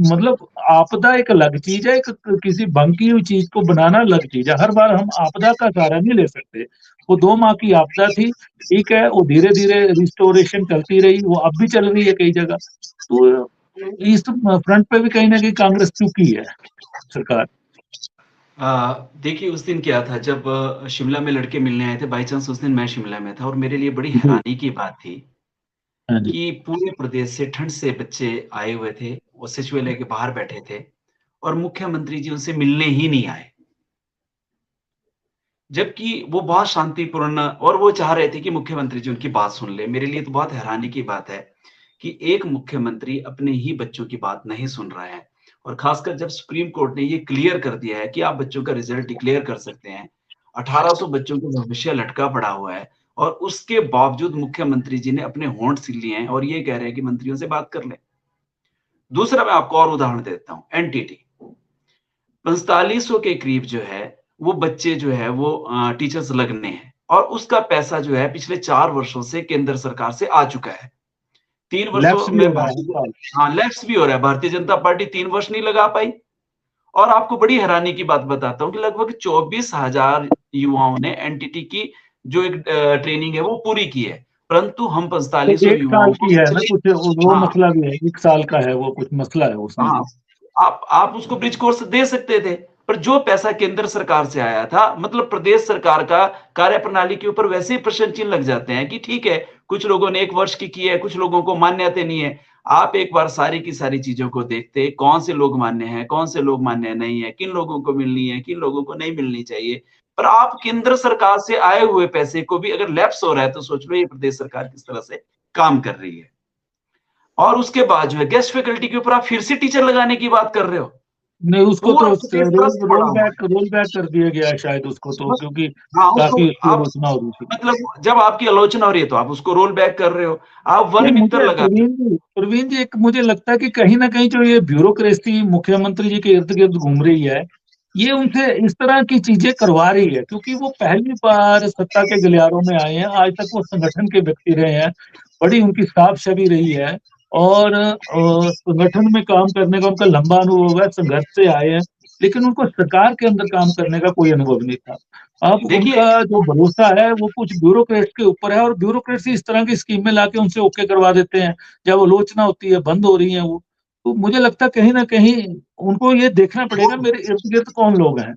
Speaker 1: मतलब आपदा एक अलग चीज है, एक किसी भंग की हुई चीज को बनाना अलग चीज है। हर बार हम आपदा का सहारा नहीं ले सकते। वो 2 माह की आपदा थी, ठीक है, वो धीरे धीरे रिस्टोरेशन चलती रही, वो अब भी चल रही है कई जगह। तो इस फ्रंट पे भी कहीं ना कहीं कांग्रेस चूकी है सरकार।
Speaker 2: देखिए उस दिन क्या था जब शिमला में लड़के मिलने आए थे, बाई चांस उस दिन मैं शिमला में था और मेरे लिए बड़ी
Speaker 1: जी,
Speaker 2: हैरानी की बात थी
Speaker 1: हाँ जी।
Speaker 2: कि पूरे प्रदेश से ठंड से बच्चे आए हुए थे, वो सचिवालय के बाहर बैठे थे और मुख्यमंत्री जी उनसे मिलने ही नहीं आए। जबकि वो बहुत शांतिपूर्ण और वो चाह रहे थे कि मुख्यमंत्री जी उनकी बात सुन ले। मेरे लिए तो बहुत हैरानी की बात है कि एक मुख्यमंत्री अपने ही बच्चों की बात नहीं सुन रहा है और खासकर जब सुप्रीम कोर्ट ने ये क्लियर कर दिया है कि आप बच्चों का रिजल्ट डिक्लेयर कर सकते हैं। 1800 बच्चों का भविष्य लटका पड़ा हुआ है और उसके बावजूद मुख्यमंत्री जी ने अपने होंठ सील लिए हैं और ये कह रहे हैं कि मंत्रियों से बात कर ले। दूसरा मैं आपको और उदाहरण देता हूँ, एनटीटी 4500 के करीब जो है वो बच्चे जो है वो टीचर्स लगने हैं और उसका पैसा जो है पिछले 4 वर्षों से केंद्र सरकार से आ चुका है। 3
Speaker 1: लैप्स
Speaker 2: वर्षों
Speaker 1: भी
Speaker 2: में
Speaker 1: हो रहा है हर साल।
Speaker 2: हाँ, लैप्स भी हो रहा है। भारतीय जनता पार्टी 3 वर्ष नहीं लगा पाई और आपको बड़ी हैरानी की बात बताता हूँ कि लगभग 24,000 युवाओं ने एनटीटी की जो एक ट्रेनिंग है वो पूरी की है, परंतु हम
Speaker 1: तो
Speaker 2: 4500
Speaker 1: 1 साल
Speaker 2: युवाओं को
Speaker 1: की है ना,
Speaker 2: पिछले
Speaker 1: कुछ वो
Speaker 2: हाँ,
Speaker 1: मसला भी है, 1 साल का है वो, कुछ मसला है उसमें
Speaker 2: हाँ,
Speaker 1: भी।
Speaker 2: आप उसको ब्रिज कोर्स दे सकते थे, पर जो पैसा केंद्र सरकार से आया था, मतलब प्रदेश सरकार का कार्यप्रणाली के ऊपर वैसे ही प्रश्न चिन्ह लग जाते हैं कि ठीक है, कुछ लोगों ने 1 वर्ष की है, कुछ लोगों को मान्यता नहीं है। आप एक बार सारी की सारी चीजों को देखते, कौन से लोग मान्य हैं, कौन से लोग मान्य नहीं है, किन लोगों को मिलनी है, किन लोगों को नहीं मिलनी चाहिए। पर आप केंद्र सरकार से आए हुए पैसे को भी अगर लैप्स हो रहा है, तो सोच लो ये प्रदेश सरकार किस तरह से काम कर रही है। और उसके बाद जो है गेस्ट फैकल्टी के ऊपर आप फिर से टीचर लगाने की बात कर रहे हो।
Speaker 1: नहीं, उसको तो
Speaker 2: पूरा प्रदेश त्रस्त पड़ा हुआ है।
Speaker 1: रोल बैक कर दिया गया है शायद उसको तो,
Speaker 2: बस
Speaker 1: क्योंकि
Speaker 2: हाँ, उसको
Speaker 1: काफी उसकी
Speaker 2: आप
Speaker 1: आलोचना हो रही थी।
Speaker 2: मतलब जब आपकी आलोचना हो रही है तो आप उसको रोल बैक कर रहे हो। आप वन
Speaker 1: नहीं,
Speaker 2: मित्र
Speaker 1: मुझे
Speaker 2: लगा
Speaker 1: प्रवीण जी एक मुझे लगता है कि कहीं ना कहीं जो ये ब्यूरोक्रेसी मुख्यमंत्री जी के इर्द गिर्द घूम रही है, ये उनसे इस तरह की चीजें करवा रही है, क्योंकि वो पहली बार सत्ता के गलियारों में आए हैं। आज तक वो संगठन के व्यक्ति रहे हैं, बड़ी उनकी साफ छवि रही है और संगठन में काम करने का उनका लंबा अनुभव है, संघर्ष से आए हैं, लेकिन उनको सरकार के अंदर काम करने का कोई अनुभव नहीं था। अब
Speaker 2: देखिए
Speaker 1: उनका जो भरोसा है वो कुछ ब्यूरोक्रेट के ऊपर है और ब्यूरोक्रेसी इस तरह की स्कीमें लाके उनसे ओके करवा देते हैं। जब आलोचना होती है बंद हो रही है वो, तो मुझे लगता है कहीं ना कहीं उनको ये देखना पड़ेगा मेरे इर्द गिर्द कौन लोग हैं।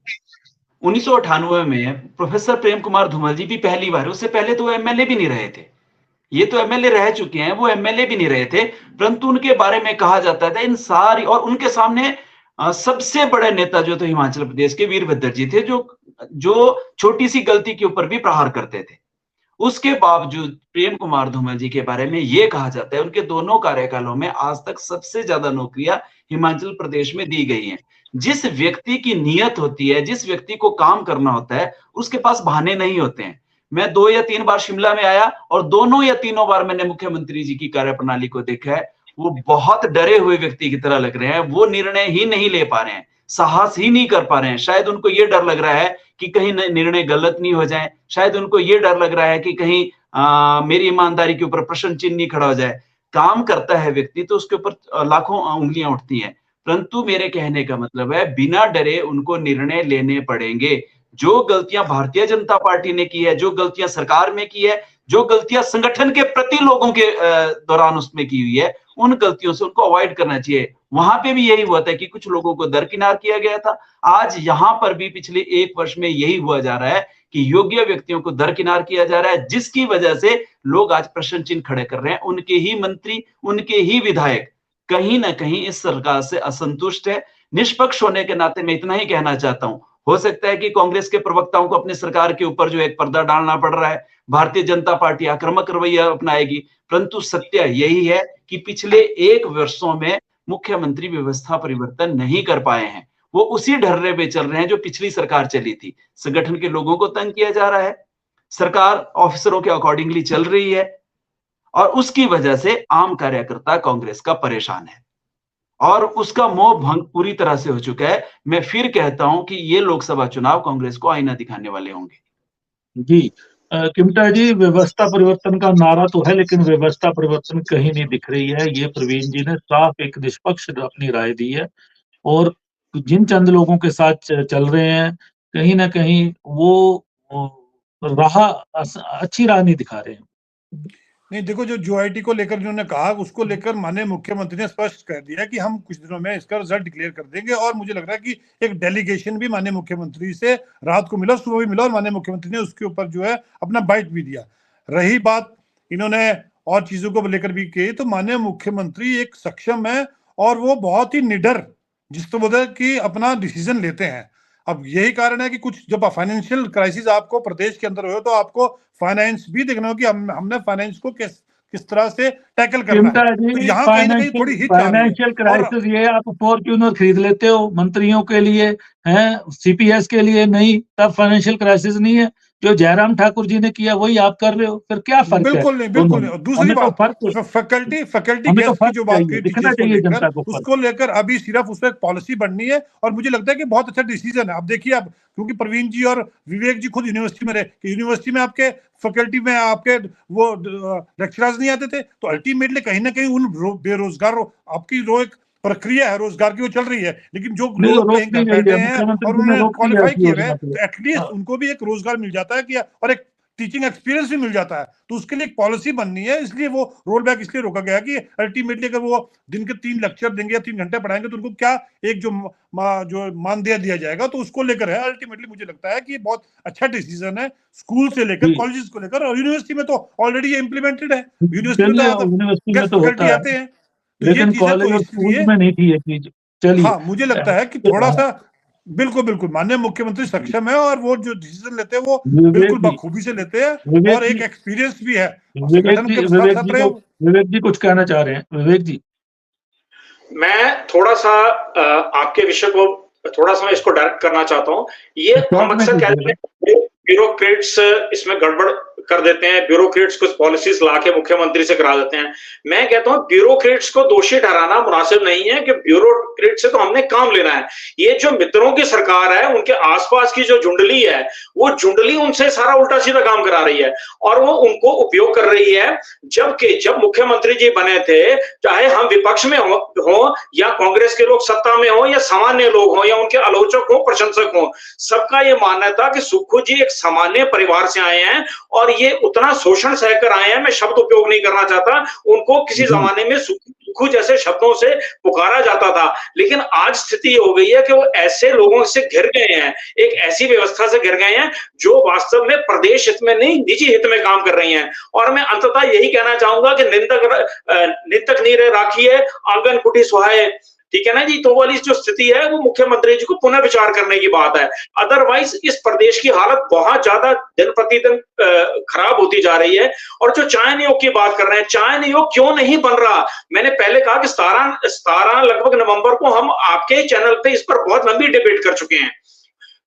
Speaker 2: 1998 में प्रोफेसर प्रेम कुमार धूमल जी भी पहली बार, उससे पहले तो वो एमएलए भी नहीं रहे थे। ये तो एमएलए रह चुके हैं, वो एमएलए भी नहीं रहे थे, परंतु उनके बारे में कहा जाता था इन सारी, और उनके सामने सबसे बड़े नेता जो थे हिमाचल प्रदेश के वीरभद्र जी थे, जो जो छोटी सी गलती के ऊपर भी प्रहार करते थे। उसके बावजूद प्रेम कुमार धूमल जी के बारे में यह कहा जाता है उनके दोनों कार्यकालों में आज तक सबसे ज्यादा नौकरियां हिमाचल प्रदेश में दी गई हैं। जिस व्यक्ति की नीयत होती है, जिस व्यक्ति को काम करना होता है, उसके पास बहाने नहीं होते हैं। मैं 2 या 3 बार शिमला में आया और दोनों या तीनों बार मैंने मुख्यमंत्री जी की कार्यप्रणाली को देखा है। वो बहुत डरे हुए व्यक्ति की तरह लग रहे हैं, वो निर्णय ही नहीं ले पा रहे हैं, साहस ही नहीं कर पा रहे हैं। शायद उनको ये डर लग रहा है कि कहीं निर्णय गलत नहीं हो जाए, शायद उनको ये डर लग रहा है कि कहीं मेरी ईमानदारी के ऊपर प्रश्न चिन्ह नहीं खड़ा हो जाए। काम करता है व्यक्ति तो उसके ऊपर लाखों उंगलियां उठती हैं, परंतु मेरे कहने का मतलब है बिना डरे उनको निर्णय लेने पड़ेंगे। जो गलतियां भारतीय जनता पार्टी ने की है, जो गलतियां सरकार में की है, जो गलतियां संगठन के प्रति लोगों के दौरान उसमें की हुई है, उन गलतियों से उनको अवॉइड करना चाहिए। वहां पे भी यही हुआ था कि कुछ लोगों को दरकिनार किया गया था। आज यहां पर भी पिछले 1 वर्ष में यही हुआ जा रहा है कि योग्य व्यक्तियों को दरकिनार किया जा रहा है, जिसकी वजह से लोग आज प्रश्न चिन्ह खड़े कर रहे हैं। उनके ही मंत्री, उनके ही विधायक कहीं ना कहीं इस सरकार से असंतुष्ट है। निष्पक्ष होने के नाते मैं इतना ही कहना चाहता हूं, हो सकता है कि कांग्रेस के प्रवक्ताओं को अपनी सरकार के ऊपर जो एक पर्दा डालना पड़ रहा है, भारतीय जनता पार्टी आक्रामक रवैया अपनाएगी, परंतु सत्य यही है कि पिछले 1 वर्षों में मुख्यमंत्री व्यवस्था परिवर्तन नहीं कर पाए हैं। वो उसी ढर्रे पे चल रहे हैं जो पिछली सरकार चली थी। संगठन के लोगों को तंग किया जा रहा है, सरकार ऑफिसरों के अकॉर्डिंगली चल रही है और उसकी वजह से आम कार्यकर्ता कांग्रेस का परेशान है और उसका मोह भंग पूरी तरह से हो चुका है। मैं फिर कहता हूं कि ये लोकसभा चुनाव कांग्रेस को आईना दिखाने वाले होंगे।
Speaker 1: जी किमटा जी, व्यवस्था परिवर्तन का नारा तो है लेकिन व्यवस्था परिवर्तन कहीं नहीं दिख रही है। ये प्रवीण जी ने साफ एक निष्पक्ष अपनी राय दी है और जिन चंद लोगों के साथ चल रहे हैं कहीं ना कहीं वो राह अच्छी राह नहीं दिखा रहे हैं।
Speaker 3: नहीं, देखो, जो आईटी को लेकर इन्होंने कहा उसको लेकर माननीय मुख्यमंत्री ने स्पष्ट कर दिया कि हम कुछ दिनों में इसका रिजल्ट डिक्लेयर कर देंगे और मुझे लग रहा है कि एक डेलीगेशन भी माननीय मुख्यमंत्री से रात को मिला, सुबह भी मिला और माननीय मुख्यमंत्री ने उसके ऊपर जो है अपना बाइट भी दिया। रही बात इन्होंने और चीजों को लेकर भी कही, तो माननीय मुख्यमंत्री एक सक्षम है और वो बहुत ही निडर जिसको बोलते हैं कि अपना डिसीजन लेते हैं। अब यही कारण है कि कुछ जब फाइनेंशियल क्राइसिस आपको प्रदेश के अंदर हो तो आपको फाइनेंस भी देखना हो कि हमने फाइनेंस को किस तरह से टैकल करना है। तो यहाँ कहीं ना कहीं थोड़ी हिच आ रही है।
Speaker 1: फाइनेंशियल क्राइसिस ये आप फॉर्च्यूनर खरीद लेते हो मंत्रियों के लिए हैं, सीपीएस के लिए नहीं, तब फाइनेंशियल क्राइसिस नहीं है। जो जयराम ठाकुर जी ने किया वही आप कर रहे हो, फिर क्या फर्क है?
Speaker 3: बिल्कुल नहीं, बिल्कुल नहीं। दूसरी बात, फैकल्टी गैस की जो बात की उसको लेकर अभी सिर्फ उसमें एक पॉलिसी बननी है और मुझे लगता है कि बहुत अच्छा डिसीजन है। अब देखिए, अब क्योंकि प्रवीण जी और विवेक जी खुद यूनिवर्सिटी में रहे, यूनिवर्सिटी में आपके फैकल्टी में आपके वो लेक्चरर्स नहीं आते थे, तो अल्टीमेटली कहीं ना कहीं उन बेरोजगार आपकी जो एक प्रक्रिया है रोजगार की वो चल रही है, लेकिन जो लोग कहीं घर बैठे हैं और उन्होंने क्वालिफाई किए हुए तो एटलीस्ट उनको भी एक रोजगार मिल जाता है कि और एक टीचिंग एक्सपीरियंस भी मिल जाता है। तो उसके लिए एक पॉलिसी बननी है, इसलिए वो रोल बैक इसलिए रोका गया कि अल्टीमेटली अगर वो दिन के 3 लेक्चर देंगे या 3 घंटे पढ़ाएंगे तो उनको क्या एक जो मानदेय दिया जाएगा, तो उसको लेकर है। अल्टीमेटली मुझे लगता है कि बहुत अच्छा डिसीजन है, स्कूल से लेकर कॉलेजेस को लेकर, और यूनिवर्सिटी में तो ऑलरेडी ये इम्प्लीमेंटेड है। यूनिवर्सिटी में तो फैकल्टी आते हैं,
Speaker 1: लेकिन कॉलेज और स्कूल में नहीं थी ये चीज। चलिए,
Speaker 3: हाँ, मुझे लगता है कि थोड़ा सा बिल्कुल माननीय मुख्यमंत्री सक्षम है और वो जो डिसीजन लेते हैं वो बिल्कुल बखूबी से लेते हैं और एक एक्सपीरियंस भी है।
Speaker 1: विवेक जी कुछ कहना चाह रहे हैं? विवेक जी,
Speaker 4: मैं थोड़ा सा आपके विषय को थोड़ा सा मैं इसको डायरेक्ट करना चाहता हूँ। ये हम अक्सर कहते हैं ब्यूरोक्रेट्स इसमें गड़बड़ कर देते हैं, ब्यूरोक्रेट्स कुछ पॉलिसीज लाके मुख्यमंत्री से करा देते हैं। मैं कहता हूं ब्यूरोक्रेट्स को दोषी ठहराना मुनासिब नहीं है कि ब्यूरोक्रेट से तो हमने काम लेना है। ये जो मित्रों की सरकार है उनके आसपास की जो जुंडली है वो जुंडली उनसे सारा उल्टा सीधा काम करा रही है और वो उनको उपयोग कर रही है। जबकि जब मुख्यमंत्री जी बने थे, चाहे हम विपक्ष में हो या कांग्रेस के लोग सत्ता में हो या सामान्य लोग हो या उनके आलोचक हो, प्रशंसक हो, सबका ये मानना था कि सुक्खू जी एक सामान्य परिवार से आए हैं और ये उतना शोषण सहकर आए हैं। मैं शब्द उपयोग नहीं करना चाहता, उनको किसी जमाने में सुक्खू जैसे शब्दों से पुकारा जाता था, लेकिन आज स्थिति हो गई है कि वो ऐसे लोगों से घिर गए हैं, एक ऐसी व्यवस्था से घिर गए हैं जो वास्तव में प्रदेश हित में नहीं निजी हित में काम कर रही हैं। और मैं अंततः यही कहना चाहूंगा कि निंदक नीरे राखिए आंगन कुटी सुहाए, ठीक है ना जी। तो वाली जो स्थिति है वो मुख्यमंत्री जी को पुनः विचार करने की बात है। अदरवाइज इस प्रदेश की हालत बहुत ज्यादा दिन प्रतिदिन खराब होती जा रही है। और जो चाय नियोग की बात कर रहे हैं, चाय नियोग क्यों नहीं बन रहा? मैंने पहले कहा कि 17 लगभग नवंबर को हम आपके चैनल पे इस पर बहुत लंबी डिबेट कर चुके हैं।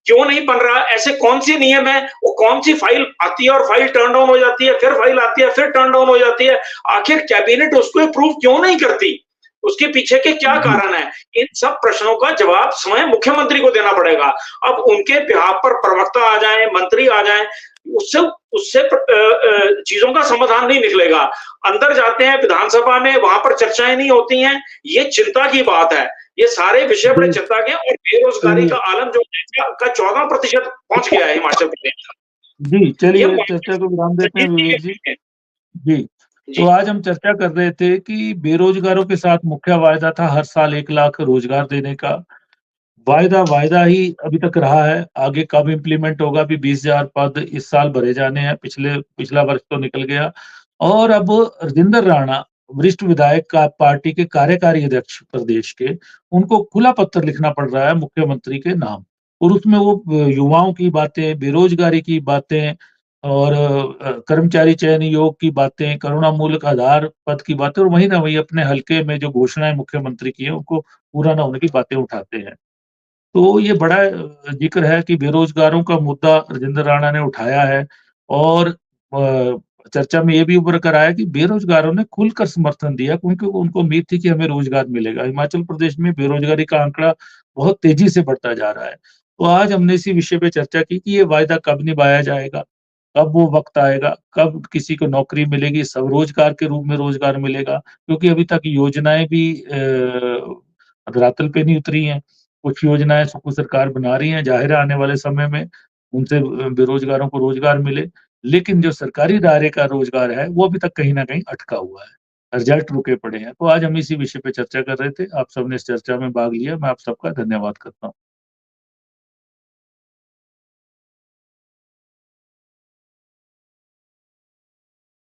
Speaker 4: क्यों नहीं बन रहा? ऐसे कौन सी नियम है, वो कौन सी फाइल आती है और फाइल टर्न डाउन हो जाती है, फिर फाइल आती है फिर टर्न डाउन हो जाती है? आखिर कैबिनेट उसको अप्रूव क्यों नहीं करती? उसके पीछे के क्या कारण है? इन सब प्रश्नों का जवाब स्वयं मुख्यमंत्री को देना पड़ेगा। अब उनके बिहाफ पर प्रवक्ता आ जाएं, मंत्री आ जाएं, उससे चीजों का समाधान नहीं निकलेगा। अंदर जाते हैं विधानसभा में, वहां पर चर्चाएं नहीं होती हैं, ये चिंता की बात है। ये सारे विषय बड़े चिंता के, और बेरोजगारी का आलम जो का 14% पहुंच गया है हिमाचल प्रदेश।
Speaker 1: जी चलिए, चर्चा को विराम देते हैं विवेक जी। जी, तो आज हम चर्चा कर रहे थे कि बेरोजगारों के साथ मुख्य वायदा था हर साल 1 लाख रोजगार देने का। वायदा ही अभी तक रहा है, आगे कब इम्प्लीमेंट होगा? भी 20,000 पद इस साल भरे जाने हैं, पिछला वर्ष तो निकल गया। और अब राजेंद्र राणा, वरिष्ठ विधायक का पार्टी के कार्यकारी अध्यक्ष प्रदेश के, उनको खुला पत्र लिखना पड़ रहा है मुख्यमंत्री के नाम, और उसमें वो युवाओं की बातें, बेरोजगारी की बातें और कर्मचारी चयन योग की बातें, करुणामूलक आधार पद की बातें, और वही ना वही अपने हल्के में जो घोषणाएं मुख्यमंत्री की है उनको पूरा ना होने की बातें उठाते हैं। तो ये बड़ा जिक्र है कि बेरोजगारों का मुद्दा राजेंद्र राणा ने उठाया है और चर्चा में ये भी उभर कर आया कि बेरोजगारों ने खुलकर समर्थन दिया क्योंकि उनको उम्मीद थी कि हमें रोजगार मिलेगा। हिमाचल प्रदेश में बेरोजगारी का आंकड़ा बहुत तेजी से बढ़ता जा रहा है। तो आज हमने इसी विषय पे चर्चा की कि ये वायदा कब निभाया जाएगा, कब वो वक़्त आएगा, कब किसी को नौकरी मिलेगी, स्वरोजगार के रूप में रोजगार मिलेगा, क्योंकि अभी तक योजनाएँ भी धरातल पे नहीं उतरी हैं। कुछ योजनाएँ सरकार बना रही है, ज़ाहिर है आने वाले समय में उनसे बेरोजगारों को रोजगार मिले। लेकिन जो सरकारी दायरे का रोजगार है, वो अभी तक कहीं न कहीं अटका हुआ है। रिजल्ट रुके पड़े हैं। तो आज हम इसी विषय पे चर्चा कर रहे थे। आप सबने इस चर्चा में भाग लिया। मैं आप सबका धन्यवाद करता हूँ।